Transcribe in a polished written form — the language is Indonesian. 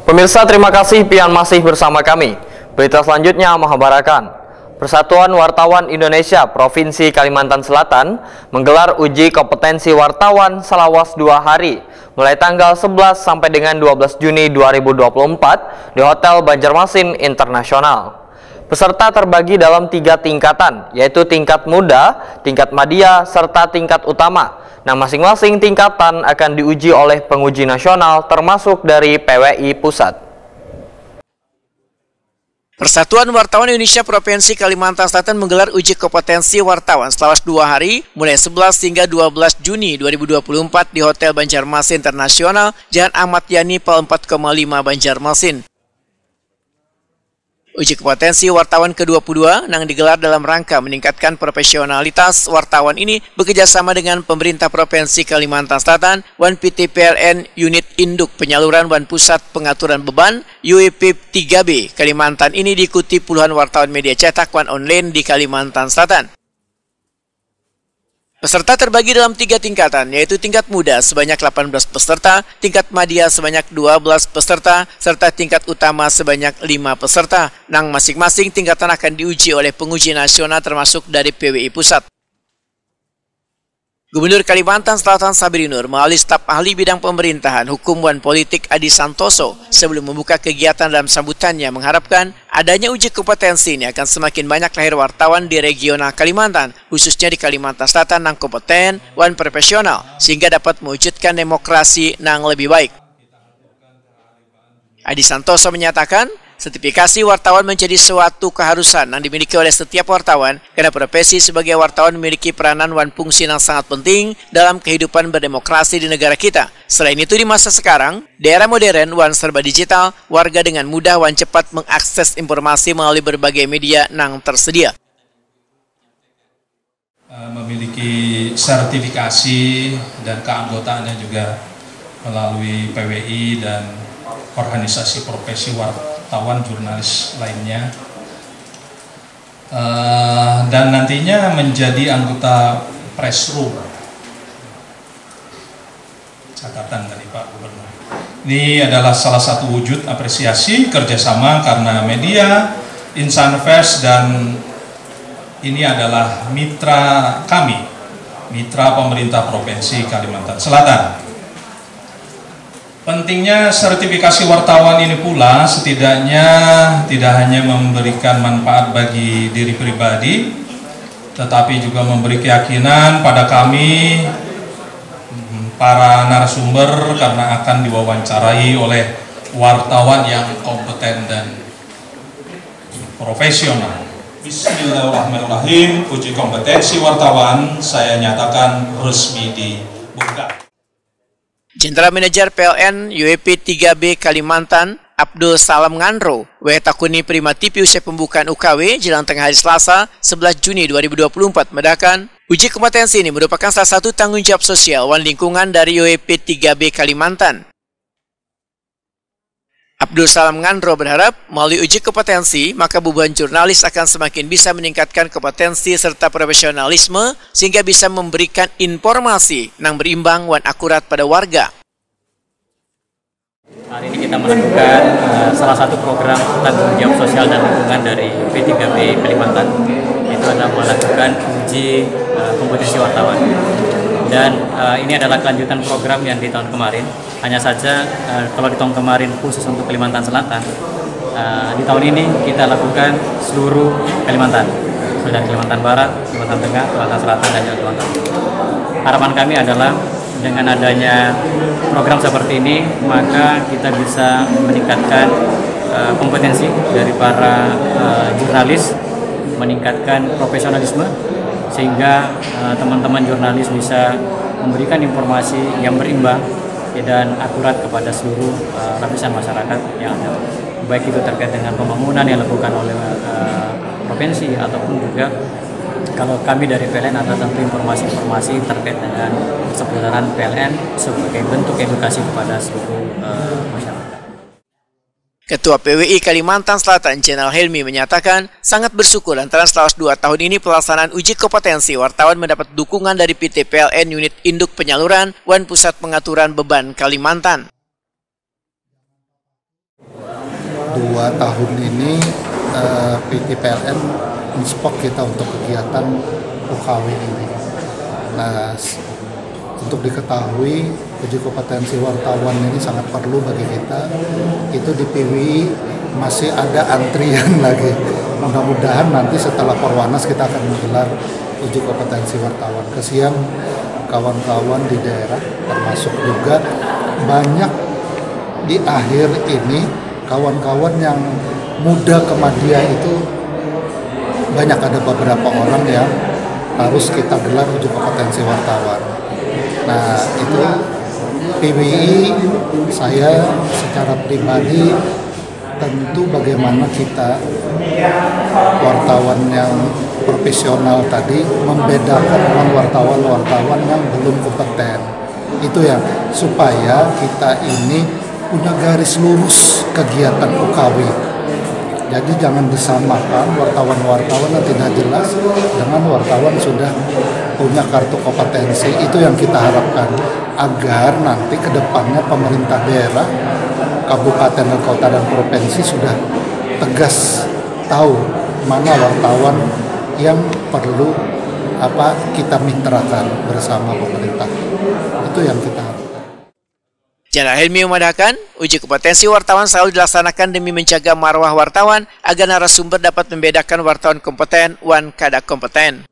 Pemirsa, terima kasih pian masih bersama kami. Berita selanjutnya mengabarkan Persatuan Wartawan Indonesia Provinsi Kalimantan Selatan menggelar uji kompetensi wartawan selawas 2 hari mulai tanggal 11 sampai dengan 12 Juni 2024 di Hotel Banjarmasin Internasional. Peserta terbagi dalam 3 tingkatan, yaitu tingkat muda, tingkat madya, serta tingkat utama. Nah, masing-masing tingkatan akan diuji oleh penguji nasional termasuk dari PWI Pusat. Persatuan Wartawan Indonesia Provinsi Kalimantan Selatan menggelar uji kompetensi wartawan selama 2 hari mulai 11 hingga 12 Juni 2024 di Hotel Banjarmasin Internasional, Jalan Ahmad Yani, Pel 4,5 Banjarmasin. Uji kompetensi wartawan ke-22 yang digelar dalam rangka meningkatkan profesionalitas wartawan ini bekerjasama dengan pemerintah Provinsi Kalimantan Selatan, Wan PT PLN Unit Induk Penyaluran Wan Pusat Pengaturan Beban UEP 3B Kalimantan ini diikuti puluhan wartawan media cetak Wan Online di Kalimantan Selatan. Peserta terbagi dalam 3 tingkatan, yaitu tingkat muda sebanyak 18 peserta, tingkat madya sebanyak 12 peserta, serta tingkat utama sebanyak 5 peserta. Nang masing-masing tingkatan akan diuji oleh penguji nasional termasuk dari PWI Pusat. Gubernur Kalimantan Selatan Sabri Nur melalui staf ahli bidang pemerintahan, hukum, dan politik Adi Santoso sebelum membuka kegiatan dalam sambutannya mengharapkan adanya uji kompetensi ini akan semakin banyak lahir wartawan di regional Kalimantan, khususnya di Kalimantan Selatan yang kompeten dan profesional, sehingga dapat mewujudkan demokrasi yang lebih baik. Adi Santoso menyatakan, sertifikasi wartawan menjadi suatu keharusan yang dimiliki oleh setiap wartawan karena profesi sebagai wartawan memiliki peranan dan fungsi yang sangat penting dalam kehidupan berdemokrasi di negara kita. Selain itu, di masa sekarang, di era modern dan serba digital, warga dengan mudah dan cepat mengakses informasi melalui berbagai media yang tersedia. Memiliki sertifikasi dan keanggotaannya juga melalui PWI dan organisasi profesi wartawan jurnalis lainnya, dan nantinya menjadi anggota press room. Catatan dari Pak Gubernur. Ini adalah salah satu wujud apresiasi kerjasama karena media, insan pers, dan ini adalah mitra kami, mitra pemerintah Provinsi Kalimantan Selatan. Pentingnya sertifikasi wartawan ini pula setidaknya tidak hanya memberikan manfaat bagi diri pribadi, tetapi juga memberi keyakinan pada kami, para narasumber, karena akan diwawancarai oleh wartawan yang kompeten dan profesional. Bismillahirrahmanirrahim. Uji kompetensi wartawan saya nyatakan resmi dibuka. Jenderal Manajer PLN UEP 3B Kalimantan, Abdul Salam Ngandro, takuni Prima TV usai pembukaan UKW jelang tengah hari Selasa, 11 Juni 2024 mendatang. Uji kompetensi ini merupakan salah satu tanggung jawab sosial dan lingkungan dari UEP 3B Kalimantan. Abdul Salam Ngandro berharap melalui uji kompetensi, maka beban jurnalis akan semakin bisa meningkatkan kompetensi serta profesionalisme sehingga bisa memberikan informasi yang berimbang dan akurat pada warga. Hari ini kita melakukan salah satu program tanggung jawab sosial dan lingkungan dari P3B Kalimantan, itu adalah melakukan uji kompetensi wartawan. Dan ini adalah kelanjutan program yang di tahun kemarin. Hanya saja kalau di tahun kemarin khusus untuk Kalimantan Selatan, di tahun ini kita lakukan seluruh Kalimantan, dari Kalimantan Barat, Kalimantan Tengah, Kalimantan Selatan, dan Kalimantan. Harapan kami adalah dengan adanya program seperti ini, maka kita bisa meningkatkan kompetensi dari para jurnalis, meningkatkan profesionalisme, sehingga teman-teman jurnalis bisa memberikan informasi yang berimbang dan akurat kepada seluruh lapisan masyarakat yang ada, baik itu terkait dengan pembangunan yang dilakukan oleh provinsi ataupun juga kalau kami dari PLN ada tentu informasi-informasi terkait dengan seputaran PLN sebagai bentuk edukasi kepada seluruh masyarakat. Ketua PWI Kalimantan Selatan, Jenderal Helmi, menyatakan sangat bersyukur lantaran setelah 2 tahun ini pelaksanaan uji kompetensi wartawan mendapat dukungan dari PT PLN Unit Induk Penyaluran dan Pusat Pengaturan Beban Kalimantan. 2 tahun ini PT PLN menspok kita untuk kegiatan UKW ini. Nah, untuk diketahui uji kompetensi wartawan ini sangat perlu bagi kita. Itu di PWI masih ada antrian lagi. Mudah-mudahan nanti setelah Perwanas kita akan menggelar uji kompetensi wartawan. Kesian kawan-kawan di daerah, termasuk juga banyak di akhir ini kawan-kawan yang muda ke Madya itu banyak, ada beberapa orang yang harus kita gelar uji kompetensi wartawan. Nah, itu PWI, saya secara pribadi tentu bagaimana kita wartawan yang profesional tadi membedakan dengan wartawan-wartawan yang belum kompeten. Itu ya, supaya kita ini punya garis lurus kegiatan UKW. Jadi jangan disamakan wartawan-wartawan yang tidak jelas dengan wartawan sudah punya kartu kompetensi. Itu yang kita harapkan, agar nanti ke depannya pemerintah daerah, kabupaten dan kota dan provinsi sudah tegas tahu mana wartawan yang perlu kita mitrakan bersama pemerintah. Itu yang kita harapkan. Jenderal Helmi memandangkan uji kompetensi wartawan selalu dilaksanakan demi menjaga marwah wartawan agar narasumber dapat membedakan wartawan kompeten wan kada kompeten.